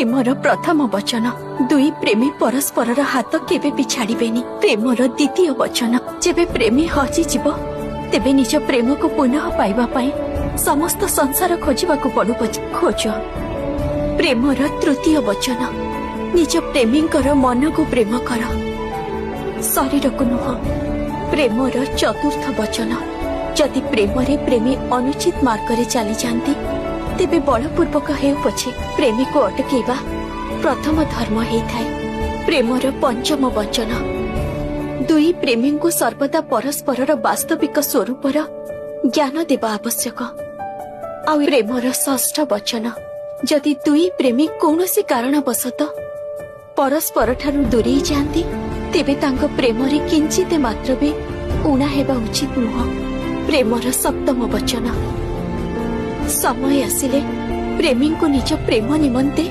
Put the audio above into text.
Premiere प्रथम वचन दुई प्रेमी परस्पर हाथ केबे भी छाड़िबेनी। प्रेमर द्वितीय वचन जेबे प्रेमी हजि जीव तेबे निज प्रेम को पुनः पाइबा पाई समस्त संसार खोजिबा को पड़ू खोज। प्रेमर तृतीय वचन निज प्रेमींकर मन को प्रेम कर शरीर को नुह। प्रेमर चतुर्थ वचन जदि प्रेमरे प्रेमी अनुचित मार्ग रे चली जाती तेबे बलपूर्वक हेउ पछे प्रेमी को अटकेबा प्रथम धर्म हेइथाय। प्रेमर पंचम वचन दुई प्रेमी को सर्वदा परस्पर वास्तविक स्वरूपर ज्ञान देवा आवश्यक। आ प्रेमर षष्ठ वचन जदि दुई प्रेमी कौनसी कारणवशत परस्पर ठारू दूरे जाती तेबे तांको प्रेमरे किंचित मात्र भी ऊणा हेबा उचित नुह। प्रेमर सप्तम वचन समय आसिले प्रेमी को निज प्रेम निमंते